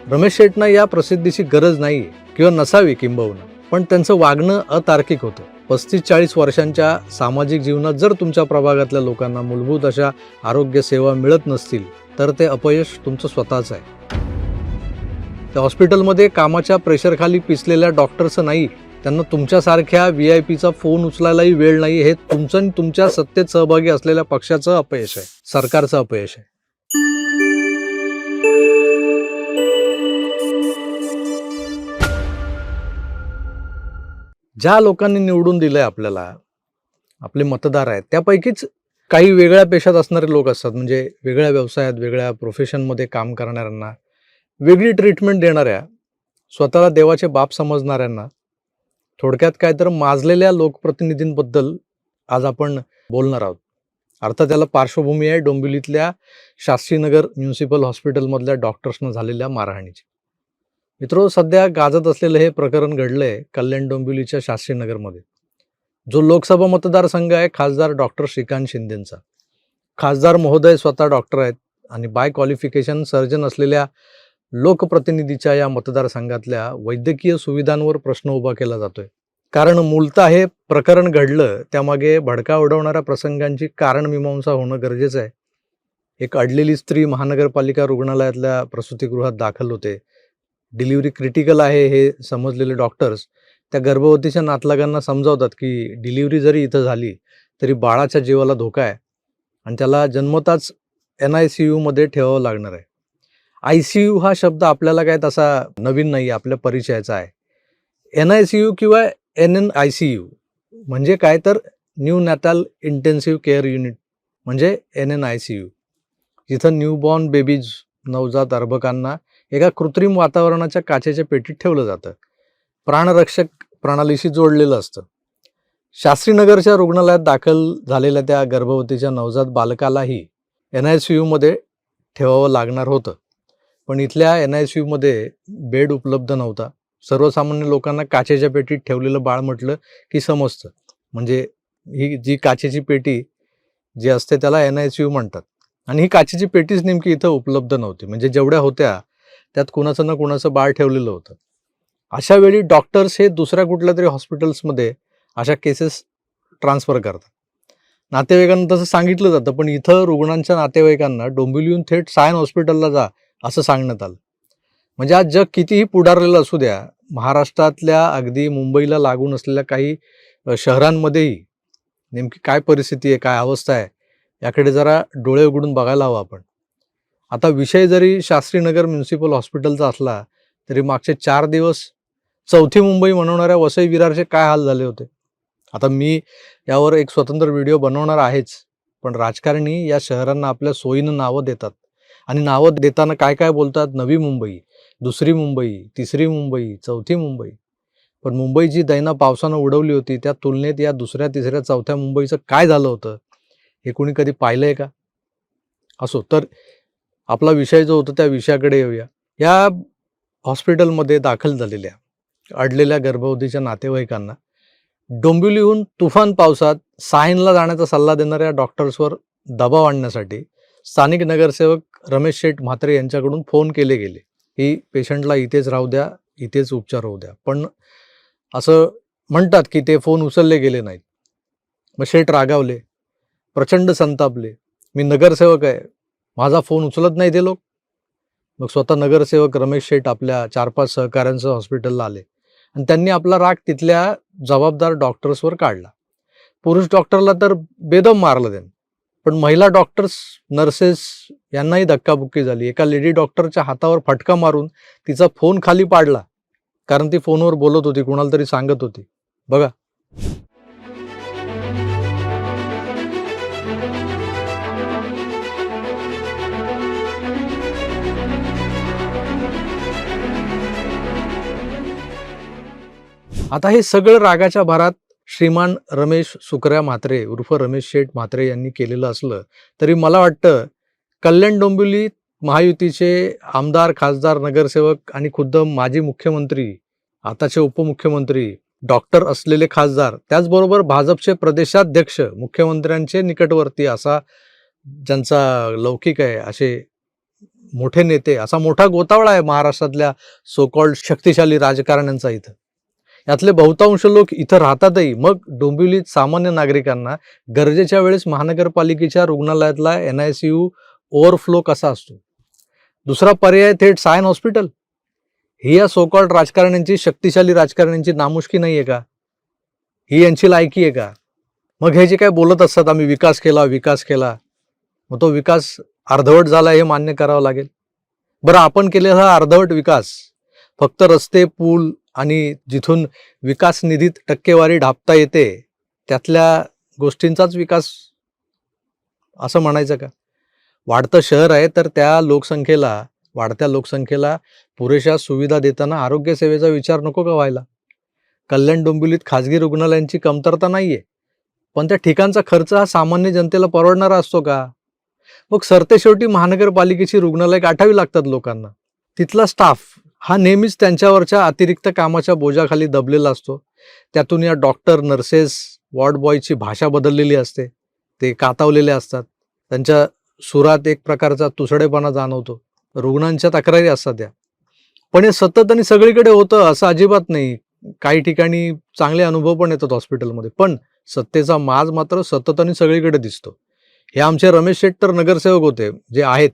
रमेश शेटना या प्रसिद्धीची गरज नाही किंवा नसावी किंबहुना, पण त्यांचं वागणं अतार्किक होतं. 35-40 वर्षांच्या सामाजिक जीवनात जर तुमच्या प्रभागातल्या लोकांना मूलभूत अशा आरोग्य सेवा मिळत नसतील तर ते अपयश तुमचं स्वतःच आहे. त्या हॉस्पिटलमध्ये कामाच्या प्रेशरखाली पिचलेल्या डॉक्टरचं नाही, त्यांना तुमच्यासारख्या VIPचा फोन उचलायलाही वेळ नाही, हे तुमचं आणि तुमच्या सत्तेत सहभागी असलेल्या पक्षाचं अपयश आहे, सरकारचं अपयश आहे. ज्या लोकांनी निवडून दिलंय आपल्याला, आपले मतदार आहेत, त्यापैकीच काही वेगळ्या पेशात असणारे लोक असतात, म्हणजे वेगळ्या व्यवसायात वेगळ्या प्रोफेशनमध्ये काम करणाऱ्यांना वेगळी ट्रीटमेंट देणाऱ्या, स्वतःला देवाचे बाप समजणाऱ्यांना, थोडक्यात काय तर माजलेल्या लोकप्रतिनिधींबद्दल आज आपण बोलणार आहोत. अर्थात त्याला पार्श्वभूमी आहे डोंबिवलीतल्या शास्त्रीनगर म्युनिसिपल हॉस्पिटलमधल्या डॉक्टर्सनं झालेल्या मारहाणीची. मित्रो, सध्या गाजत असलेलं हे प्रकरण घडलंय कल्याण डोंबिवलीच्या शास्त्रीनगरमध्ये. जो लोकसभा मतदारसंघ आहे खासदार डॉक्टर श्रीकांत शिंदेंचा. खासदार महोदय स्वतः डॉक्टर आहेत आणि बाय क्वालिफिकेशन सर्जन असलेल्या लोकप्रतिनिधीच्या या मतदारसंघातल्या वैद्यकीय सुविधांवर प्रश्न उभा केला जातोय. कारण मूलतः हे प्रकरण घडलं त्यामागे भडका उडवणाऱ्या प्रसंगांची कारणमीमांसा होणं गरजेचं आहे. एक अडलेली स्त्री महानगरपालिका रुग्णालयातल्या प्रसूतिगृहात दाखल होते. डिलिव्हरी क्रिटिकल आहे हे समजलेले डॉक्टर्स त्या गर्भवतीच्या नातलगांना समजावतात की डिलिव्हरी जरी इथं झाली तरी बाळाच्या जीवाला धोका आहे आणि त्याला जन्मताच NICUमध्ये ठेवावं लागणार आहे. ICU हा शब्द आपल्याला काय तसा नवीन नाही, आपल्या परिचयाचा आहे. NICU किंवा NNICU म्हणजे काय तर न्यू नॅटल इंटेन्सिव्ह केअर युनिट म्हणजे NNICU, जिथं न्यूबॉर्न बेबीज, नवजात अर्भकांना एका कृत्रिम वातावरणाच्या काचेच्या पेटीत ठेवलं जातं, प्राणरक्षक प्रणालीशी जोडलेलं असतं. शास्त्रीनगरच्या रुग्णालयात दाखल झालेल्या त्या गर्भवतीच्या नवजात बालकालाही NICUमध्ये ठेवावं लागणार होतं, पण इथल्या NICUमध्ये बेड उपलब्ध नव्हता. सर्वसामान्य लोकांना काचेच्या पेटीत ठेवलेलं बाळ म्हटलं की समजतं, म्हणजे ही जी काचेची पेटी जी असते त्याला NICU म्हणतात. आणि ही काचेची पेटीच नेमकी इथं उपलब्ध नव्हती, म्हणजे जेवढ्या होत्या त्यात कुणाचं ना कुणाचं बाळ ठेवलेलं होतं. अशा वेळी डॉक्टर्स हे दुसऱ्या कुठल्या तरी हॉस्पिटल्समध्ये अशा केसेस ट्रान्सफर करतात. नातेवाईकांना तसं सांगितलं जातं, पण इथं रुग्णांच्या नातेवाईकांना डोंबिवलीहून थेट सायन हॉस्पिटलला जा असं सांगण्यात आलं. म्हणजे आज जग कितीही पुढारलेलं असू द्या, महाराष्ट्रातल्या अगदी मुंबईला लागून असलेल्या काही शहरांमध्येही नेमकी काय परिस्थिती आहे, काय अवस्था आहे, याकडे जरा डोळे उघडून बघायला हवं आपण. आता विषय जरी शास्त्रीनगर म्युनिसिपल हॉस्पिटलचा असला तरी मागचे 4 दिवस चौथी मुंबई म्हणवणाऱ्या वसई विरारचे काय हाल झाले होते. आता मी यावर एक स्वतंत्र व्हिडिओ बनवणार आहेच, पण राजकारणी या शहरांना आपल्या सोयीनं नावं देतात आणि नावं देताना काय काय बोलतात, नवी मुंबई, दुसरी मुंबई, तिसरी मुंबई, चौथी मुंबई. पण मुंबई जी दैना पावसानं उडवली होती त्या तुलनेत या दुसऱ्या, तिसऱ्या, चौथ्या मुंबईचं काय झालं होतं हे कोणी कधी पाहिलंय का? असो, तर आपला विषय जो होता त्या विषयाकडे येऊया. या हॉस्पिटलमध्ये दाखल झालेल्या अडलेल्या गर्भवतीच्या नातेवाईकांना डोंबिवलीहून तुफान पावसात सायनला जाण्याचा सल्ला देणाऱ्या डॉक्टर्सवर दबाव आणण्यासाठी स्थानिक नगरसेवक रमेश शेठ म्हात्रे यांच्याकडून फोन केले गेले की पेशंटला इथेच राहू द्या, इथेच उपचार होऊ द्या. पण असं म्हणतात की ते फोन उचलले गेले नाहीत. मग शेठ रागावले, प्रचंड संतापले. मी नगरसेवक आहे, माझा फोन उचलत नाही ते लोक. मग स्वतः नगरसेवक रमेश शेठ आपल्या 4-5 सहकाऱ्यांसह हॉस्पिटलला आले आणि त्यांनी आपला राग तिथल्या जबाबदार डॉक्टर्सवर काढला. पुरुष डॉक्टरला तर बेदम मारलं त्यांनी, पण महिला डॉक्टर्स, नर्सेस यांनाही धक्काबुक्की झाली. एका लेडी डॉक्टरच्या हातावर फटका मारून तिचा फोन खाली पाडला, कारण ती फोनवर बोलत होती, कुणाला तरी सांगत होती. बघा. आता हे सगळं रागाच्या भरात श्रीमान रमेश सुकऱ्या म्हात्रे उर्फ रमेश शेठ म्हात्रे यांनी केलेलं असलं तरी मला वाटतं कल्याण डोंबिवली महायुतीचे आमदार, खासदार, नगरसेवक आणि खुद्द माजी मुख्यमंत्री, आताचे उपमुख्यमंत्री, डॉक्टर असलेले खासदार, त्याचबरोबर भाजपचे प्रदेशाध्यक्ष, मुख्यमंत्र्यांचे निकटवर्ती असा ज्यांचा लौकिक आहे, असे मोठे नेते, असा मोठा गोतावळा आहे महाराष्ट्रातल्या सो कॉल्ड शक्तिशाली राजकारण्यांचा इथं. यातले बहुतांश लोक इथं राहतातही. मग डोंबिवलीत सामान्य नागरिकांना गरजेच्या वेळेस महानगरपालिकेच्या रुग्णालयातला NICU ओव्हरफ्लो कसा असतो? दुसरा पर्याय थेट सायन हॉस्पिटल. ही या सो कॉल्ड राजकारण्यांची, शक्तिशाली राजकारण्यांची नामुष्की नाही आहे का? ही यांची लायकी आहे का? मग हे जे काय बोलत असतात आम्ही विकास केला, विकास केला, मग तो विकास अर्धवट झाला हे मान्य करावं लागेल. बरं, आपण केलेला हा अर्धवट विकास फक्त रस्ते, पूल आणि जिथून विकास निधीत टक्केवारी ढापता येते त्यातल्या गोष्टींचाच विकास असं म्हणायचं का? वाढतं शहर आहे तर त्या वाढत्या लोकसंख्येला पुरेशा सुविधा देताना आरोग्य सेवेचा विचार नको का व्हायला? कल्याण डोंबिवलीत खाजगी रुग्णालयांची कमतरता नाहीये, पण त्या ठिकाणचा खर्च हा सामान्य जनतेला परवडणारा असतो का? मग सरतेशेवटी महानगरपालिकेची रुग्णालय गाठावी लागतात लोकांना. तिथला स्टाफ हा नेहमीच त्यांच्यावरच्या अतिरिक्त कामाच्या बोजाखाली दबलेला असतो. त्यातून या डॉक्टर, नर्सेस, वॉर्ड बॉयची भाषा बदललेली असते. ते कातावलेले असतात. त्यांच्या सुरात एक प्रकारचा तुसडेपणा जाणवतो. रुग्णांच्या तक्रारी असतात त्या. पण हे सतत आणि सगळीकडे होतं असं अजिबात नाही. काही ठिकाणी चांगले अनुभव पण येतात हॉस्पिटलमध्ये, पण सत्तेचा माज मात्र सतत आणि सगळीकडे दिसतो. हे आमचे रमेश शेट्टी तर नगरसेवक होते, जे आहेत,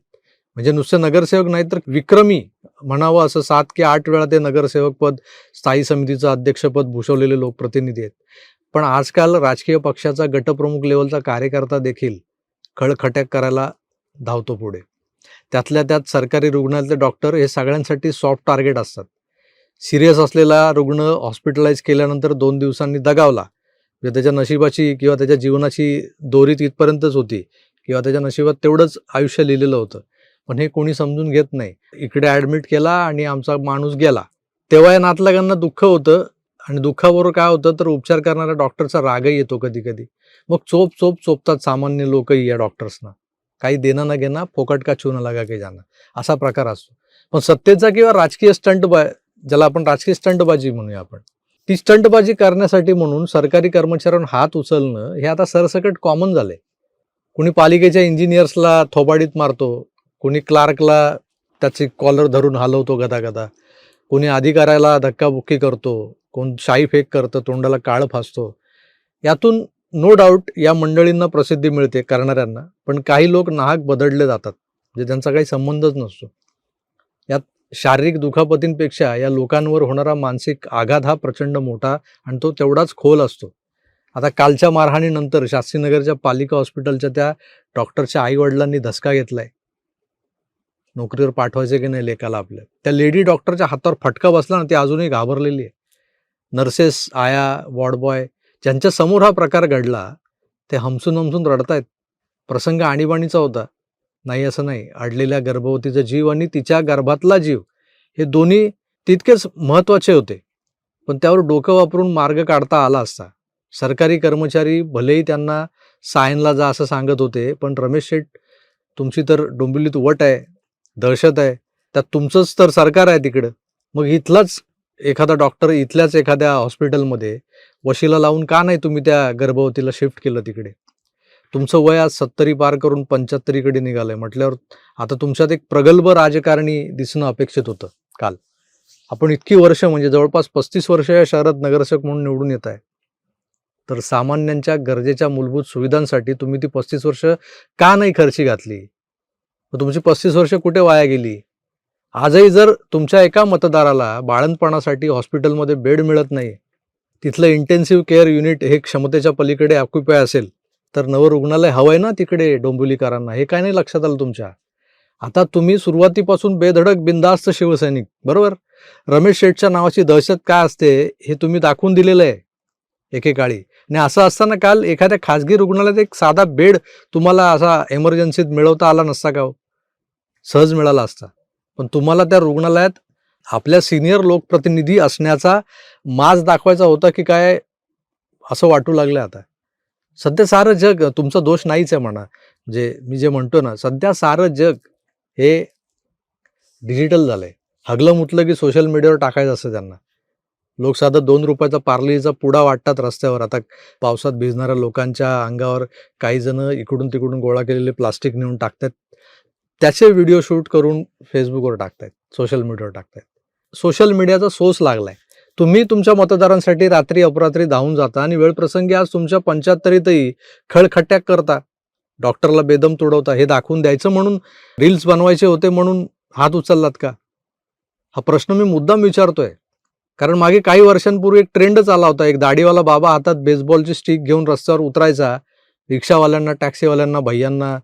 म्हणजे नुसते नगरसेवक नाही तर विक्रमी म्हणावं असं 7 की 8 वेळा ते नगरसेवक पद, स्थायी समितीचं अध्यक्षपद भूषवलेले लोकप्रतिनिधी आहेत. पण आजकाल राजकीय पक्षाचा गटप्रमुख लेवलचा कार्यकर्ता देखील खळखट्याक करायला धावतो पुढे. त्यातल्या त्यात सरकारी रुग्णालयातले डॉक्टर हे सगळ्यांसाठी सॉफ्ट टार्गेट असतात. सिरियस असलेला रुग्ण हॉस्पिटलाइज केल्यानंतर 2 दिवसांनी दगावला, म्हणजे त्याच्या नशिबाची किंवा त्याच्या जीवनाची दोरी तिथपर्यंतच होती किंवा त्याच्या नशिबात तेवढंच आयुष्य लिहिलेलं होतं, पण हे कोणी समजून घेत नाही. इकडे ॲडमिट केला आणि आमचा माणूस गेला. तेव्हा या नातलगांना दुःख होतं आणि दुःखाबरोबर काय होतं तर उपचार करणाऱ्या डॉक्टरचा रागही येतो कधी कधी. मग चोपतात सामान्य लोकही या डॉक्टर्सना. काही देणं न घेणं, फोकट का छूना लगा के जाणं, असा प्रकार असतो. पण सत्तेचा किंवा राजकीय ज्याला आपण राजकीय स्टंटबाजी म्हणूया आपण, ती स्टंटबाजी करण्यासाठी म्हणून सरकारी कर्मचाऱ्यांवर हात उचलणं हे आता सरसकट कॉमन झालंय. कुणी पालिकेच्या इंजिनियर्सला थोबाडीत मारतो, कुणी क्लार्कला त्याची कॉलर धरून हलवतो गदा, कोणी अधिकाऱ्याला धक्काबुक्की करतो, कोण शाई फेक करतं, तोंडाला काळं फासतो. यातून नो डाऊट या मंडळींना प्रसिद्धी मिळते, करणाऱ्यांना, पण काही लोक नाहक बदडले जातात, म्हणजे त्यांचा काही संबंधच नसतो. यात शारीरिक दुखापतींपेक्षा या लोकांवर होणारा मानसिक आघात हा प्रचंड मोठा आणि तो तेवढाच खोल असतो. आता कालच्या मारहाणीनंतर शास्त्रीनगरच्या पालिका हॉस्पिटलच्या त्या डॉक्टरच्या आईवडिलांनी धसका घेतलाय. नोकरीवर पाठवायचे की नाही लेकाला आपल्या. त्या लेडी डॉक्टरच्या हातावर फटका बसला ना, ती अजूनही घाबरलेली आहे. नर्सेस, आया, वॉर्ड बॉय ज्यांच्या समोर हा प्रकार घडला ते हमसून रडतायत. प्रसंग आणीबाणीचा होता, नाही असं नाही. अडलेल्या गर्भवतीचा जीव आणि तिच्या गर्भातला जीव हे दोन्ही तितकेच महत्त्वाचे होते, पण त्यावर डोकं वापरून मार्ग काढता आला असता. सरकारी कर्मचारी भलेही त्यांना सायनला जा असं सांगत होते, पण रमेश शेठ, तुमची तर डोंबिवलीत वट आहे, दहशत आहे, त्यात तुमचंच तर सरकार आहे तिकडं. मग इथलाच एखादा डॉक्टर इथल्याच एखाद्या हॉस्पिटलमध्ये वशिला लावून का नाही तुम्ही त्या गर्भवतीला शिफ्ट केलं तिकडे? तुमचं वय आज 70 पार करून 75कडे निघालंय म्हटल्यावर आता तुमच्यात एक प्रगल्भ राजकारणी दिसणं अपेक्षित होतं. काल आपण इतकी वर्ष, म्हणजे जवळपास 35 वर्ष या शहरात नगरसेवक म्हणून निवडून येत आहे, तर सामान्यांच्या गरजेच्या मूलभूत सुविधांसाठी तुम्ही ती 35 वर्ष का नाही खर्ची घातली? तुमची 35 वर्ष कुठे वाया गेली? आजही जर तुमच्या एका मतदाराला बाळंतपणासाठी हॉस्पिटलमध्ये बेड मिळत नाही, तिथलं इंटेन्सिव्ह केअर युनिट हे क्षमतेच्या पलीकडे ऑक्युपाय असेल, तर नवं रुग्णालय हवंय ना तिकडे डोंबिवलीकरांना. हे काय नाही लक्षात आलं तुमच्या? आता तुम्ही सुरुवातीपासून बेधडक बिंदास्त शिवसैनिक, बरोबर? रमेश शेठच्या नावाची दहशत काय असते हे तुम्ही दाखवून दिलेलं आहे एकेकाळी. आणि असं असताना काल एखाद्या खाजगी रुग्णालयात एक साधा बेड तुम्हाला असा एमर्जन्सीत मिळवता आला नसता का? सहज मिळाला असता. पण तुम्हाला त्या रुग्णालयात आपल्या सिनियर लोकप्रतिनिधी असण्याचा माज दाखवायचा होता की काय, असं वाटू लागलं आता. सध्या सारं जग, तुमचा दोष नाहीच आहे म्हणा, म्हणजे मी जे म्हणतो ना, सध्या सारं जग हे डिजिटल झालंय. हगलं मुतलं की सोशल मीडियावर टाकायचं असतं त्यांना. लोक साधा 2 रुपयाचा पार्लेचा पुडा वाटतात रस्त्यावर. आता पावसात भिजणाऱ्या लोकांच्या अंगावर काही जण इकडून तिकडून गोळा केलेले प्लास्टिक नेऊन टाकतात. त्याचे व्हिडिओ शूट करून फेसबुकवर टाकतायत, सोशल मीडियावर टाकतायत. सोशल मीडियाचा सोर्स लागलाय. तुम्ही तुमच्या मतदारांसाठी रात्री अपरात्री धावून जाता आणि वेळप्रसंगी आज तुमच्या 75तही खळखट्याक करता, डॉक्टरला बेदम तुडवता. हे दाखवून द्यायचं म्हणून, रील्स बनवायचे होते म्हणून हात उचललात का? हा प्रश्न मी मुद्दाम विचारतोय. कारण मागे काही वर्षांपूर्वी एक ट्रेंडच आला होता. एक दाढीवाला बाबा हातात बेसबॉलची स्टिक घेऊन रस्त्यावर उतरायचा, रिक्षावाल्यांना, टॅक्सीवाल्यांना, भैयांना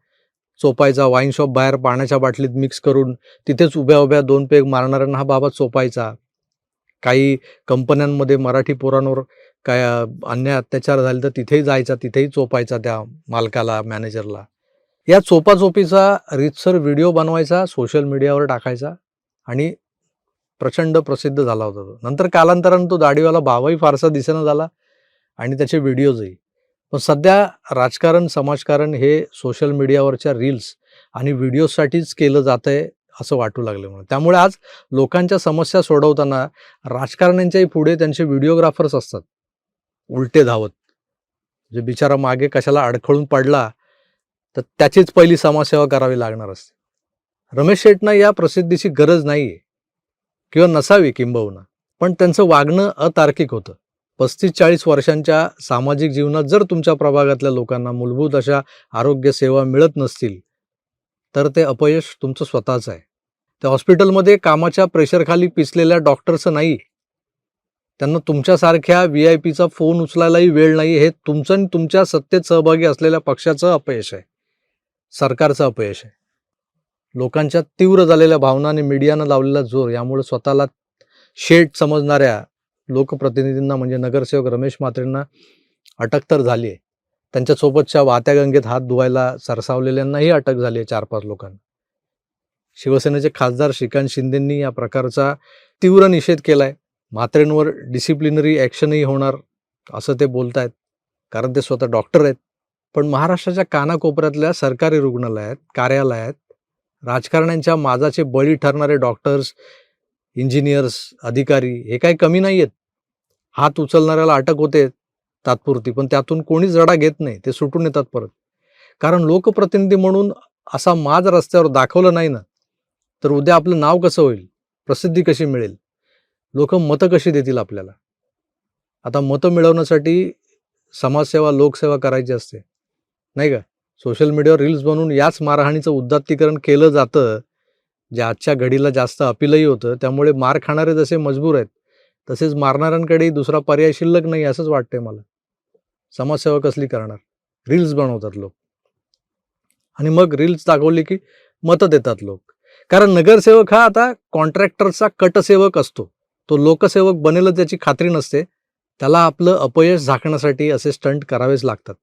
चोपायचा. वाईन शॉप बाहेर पाण्याच्या बाटलीत मिक्स करून तिथेच उभ्या उभ्या 2 पेग मारणाऱ्यांना हा बाबा चोपायचा. काही कंपन्यांमध्ये मराठी पोरांवर काय अन्याय अत्याचार झाले तर तिथेही जायचा, तिथेही चोपायचा त्या मालकाला, मॅनेजरला. या चोपाचोपीचा रीतसर व्हिडिओ बनवायचा, सोशल मीडियावर टाकायचा आणि प्रचंड प्रसिद्ध झाला होता तो. नंतर कालांतरानं तो दाढीवाला बाबाही फारसा दिसेना झाला आणि त्याचे व्हिडिओजही. पण सध्या राजकारण, समाजकारण हे सोशल मीडियावरच्या रील्स आणि व्हिडिओसाठीच केलं जात आहे असं वाटू लागलं म्हणून. त्यामुळे आज लोकांच्या समस्या सोडवताना राजकारण्यांच्याही पुढे त्यांचे व्हिडिओग्राफर्स असतात उलटे धावत. जे बिचारा मागे कशाला अडखळून पडला तर त्याचीच पहिली समाजसेवा करावी लागणार असते. रमेश शेटना या प्रसिद्धीची गरज नाही आहे किंवा नसावी किंबहुना, पण त्यांचं वागणं अतार्किक होतं. 35-40 वर्षांच्या सामाजिक जीवनात जर तुमच्या प्रभागातल्या लोकांना मूलभूत अशा आरोग्य सेवा मिळत नसतील तर ते अपयश तुमचं स्वतःचं आहे. त्या हॉस्पिटलमध्ये कामाच्या प्रेशरखाली पिचलेल्या डॉक्टरचं नाही, त्यांना तुमच्यासारख्या VIP चा फोन उचलायलाही वेळ नाही. हे तुमचं आणि तुमच्या सत्तेत सहभागी असलेल्या पक्षाचं अपयश आहे, सरकारचं अपयश आहे. लोकांच्या तीव्र झालेल्या भावना आणि मीडियानं लावलेला जोर यामुळे स्वतःला शेट समजणाऱ्या लोकप्रतिनिधींना म्हणजे नगरसेवक रमेश म्हात्रेंना अटक तर झाली आहे. त्यांच्यासोबतच्या वाहत्या गंगेत हात धुवायला सरसावलेल्यांनाही अटक झाली आहे 4-5 लोकांना. शिवसेनेचे खासदार श्रीकांत शिंदेंनी या प्रकारचा तीव्र निषेध केलाय. म्हात्रेंवर डिसिप्लिनरी ॲक्शनही होणार असं ते बोलतायत, कारण ते स्वतः डॉक्टर आहेत. पण महाराष्ट्राच्या कानाकोपऱ्यातल्या सरकारी रुग्णालयात, कार्यालयात राजकारण्यांच्या माजाचे बळी ठरणारे डॉक्टर्स, इंजिनियर्स, अधिकारी हे काही कमी नाही आहेत. हात उचलणाऱ्याला अटक होते तात्पुरती, पण त्यातून कोणीच धडा घेत नाही, ते सुटून येतात परत. कारण लोकप्रतिनिधी म्हणून असा माज रस्त्यावर दाखवलं नाही ना तर उद्या आपलं नाव कसं होईल, प्रसिद्धी कशी मिळेल, लोक मतं कशी देतील आपल्याला. आता मतं मिळवण्यासाठी समाजसेवा, लोकसेवा करायची असते नाही का. सोशल मीडियावर रील्स बनवून याच मारहाणीचं उदात्तीकरण केलं जातं, जे आजच्या घडीला जास्त अपीलही होतं. त्यामुळे मार खाणारे जसे मजबूर आहेत तसेच मारणाऱ्यांकडेही दुसरा पर्याय शिल्लक नाही असंच वाटतंय मला. समाजसेवा कसली करणार, रील्स बनवतात लोक आणि मग रील्स दाखवली की मतं देतात लोक. कारण नगरसेवक हा आता कॉन्ट्रॅक्टरचा कटसेवक असतो, तो लोकसेवक बनेल त्याची खात्री नसते. त्याला आपलं अपयश झाकण्यासाठी असे स्टंट करावेच लागतात.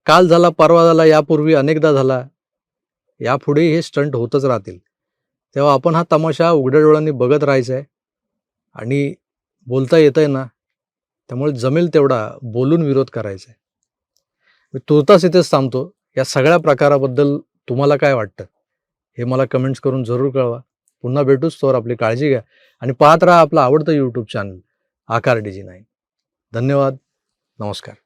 काल झाला, परवा झाला, यापूर्वी अनेकदा झाला, यापुढे हे स्टंट होतच राहतील. तेव्हा आपण हा तमाशा उघड्या डोळ्यांनी बघत राहायचा आहे आणि बोलता येतंय ना, त्यामुळे जमेल तेवढा बोलून विरोध करायचा आहे. मी तुर्तास इथेच थांबतो. या सगळ्या प्रकाराबद्दल तुम्हाला काय वाटतं हे मला कमेंट्स करून जरूर कळवा. पुन्हा भेटूच, तोवर आपली काळजी घ्या आणि पाहत राहा आपलं आवडतं YouTube चॅनल आकार DG9. धन्यवाद. नमस्कार.